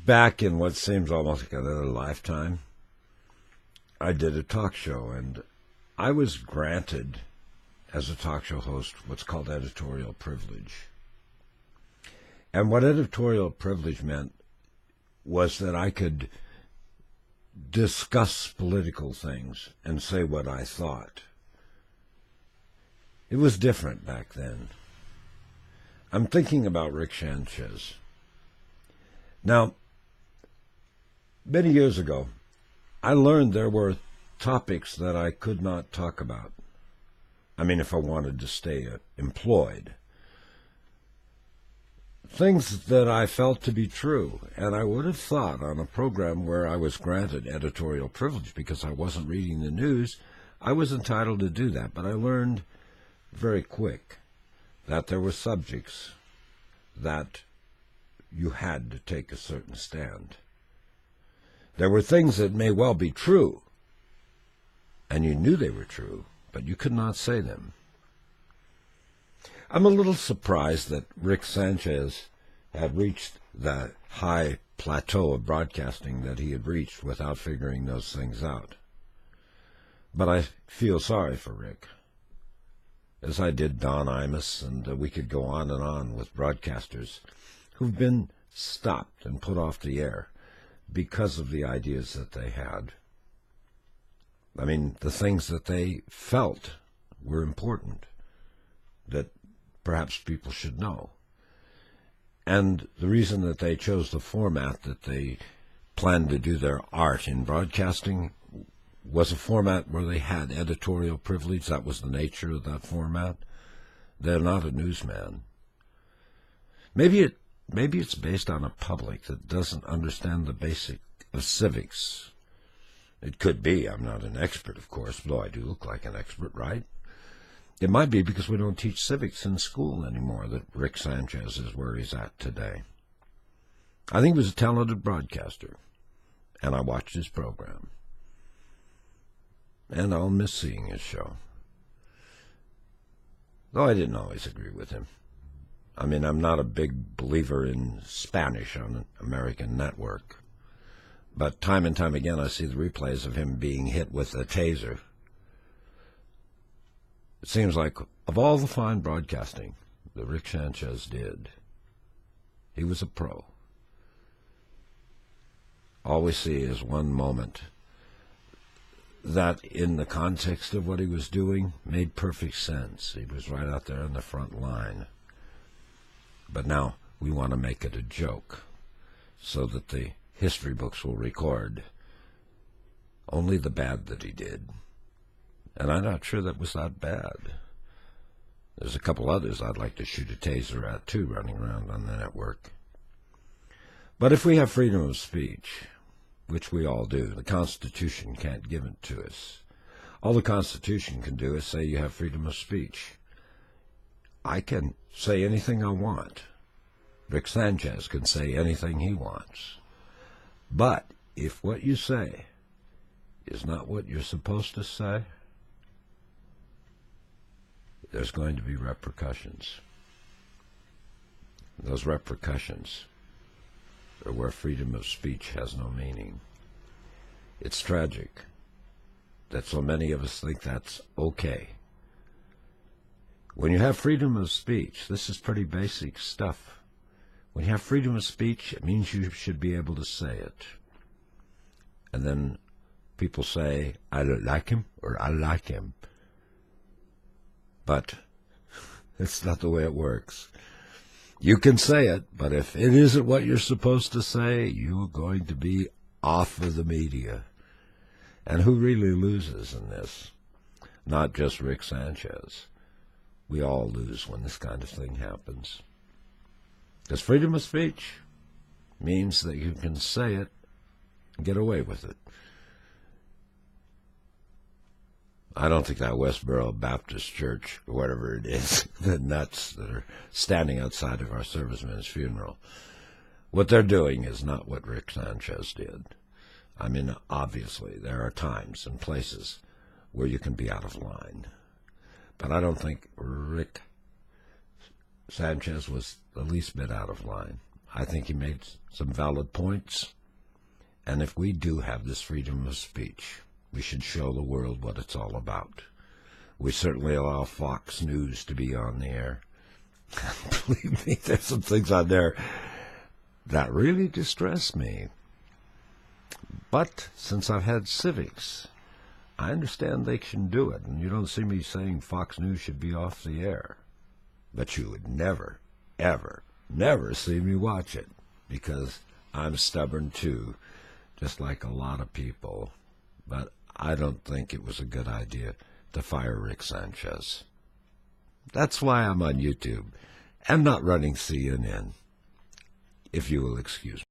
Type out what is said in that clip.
Back in what seems almost like another lifetime, I did a talk show, and I was granted, as a talk show host, what's called editorial privilege. And what editorial privilege meant was that I could discuss political things and say what I thought. It was different back then. I'm thinking about Rick Sanchez. Now, many years ago, I learned there were topics that I could not talk about. I mean, if I wanted to stay employed. Things that I felt to be true, and I would have thought on a program where I was granted editorial privilege because I wasn't reading the news, I was entitled to do that. But I learned very quick that there were subjects that you had to take a certain stand. There were things that may well be true, and you knew they were true, but you could not say them. I'm a little surprised that Rick Sanchez had reached the high plateau of broadcasting that he had reached without figuring those things out. But I feel sorry for Rick, as I did Don Imus, and we could go on with broadcasters who've been stopped and put off the air because of the ideas that they had. I mean, the things that they felt were important, that perhaps people should know. And the reason that they chose the format that they planned to do their art in broadcasting was a format where they had editorial privilege. That was the nature of that format. They're not a newsman. Maybe it's based on a public that doesn't understand the basic of civics. It could be. I'm not an expert, of course, though I do look like an expert, right? It might be because we don't teach civics in school anymore that Rick Sanchez is where he's at today. I think he was a talented broadcaster, and I watched his program. And I'll miss seeing his show. Though I didn't always agree with him. I mean, I'm not a big believer in Spanish on an American network. But time and time again I see the replays of him being hit with a taser. It seems like of all the fine broadcasting that Rick Sanchez did, he was a pro. All we see is one moment that, in the context of what he was doing, made perfect sense. He was right out there on the front line. But now we want to make it a joke so that the history books will record only the bad that he did. And I'm not sure that was that bad. There's a couple others I'd like to shoot a taser at, too, running around on the network. But if we have freedom of speech, which we all do, the Constitution can't give it to us. All the Constitution can do is say you have freedom of speech. I can say anything I want. Rick Sanchez can say anything he wants. But if what you say is not what you're supposed to say, there's going to be repercussions. Those repercussions are where freedom of speech has no meaning. It's tragic that so many of us think that's okay. When you have freedom of speech, this is pretty basic stuff. When you have freedom of speech, it means you should be able to say it. And then people say, I don't like him, or I like him. But it's not the way it works. You can say it, but if it isn't what you're supposed to say, you're going to be off of the media. And who really loses in this? Not just Rick Sanchez. We all lose when this kind of thing happens. Because freedom of speech means that you can say it and get away with it. I don't think that Westboro Baptist Church, or whatever it is, the nuts that are standing outside of our servicemen's funeral, what they're doing is not what Rick Sanchez did. I mean, obviously, there are times and places where you can be out of line. But I don't think Rick Sanchez was the least bit out of line. I think he made some valid points. And if we do have this freedom of speech, we should show the world what it's all about. We certainly allow Fox News to be on the air. Believe me, there's some things on there that really distress me. But since I've had civics, I understand they can do it. And you don't see me saying Fox News should be off the air. But you would never, ever, never see me watch it, because I'm stubborn too, just like a lot of people. But I don't think it was a good idea to fire Rick Sanchez. That's why I'm on YouTube and not running CNN, if you will excuse me.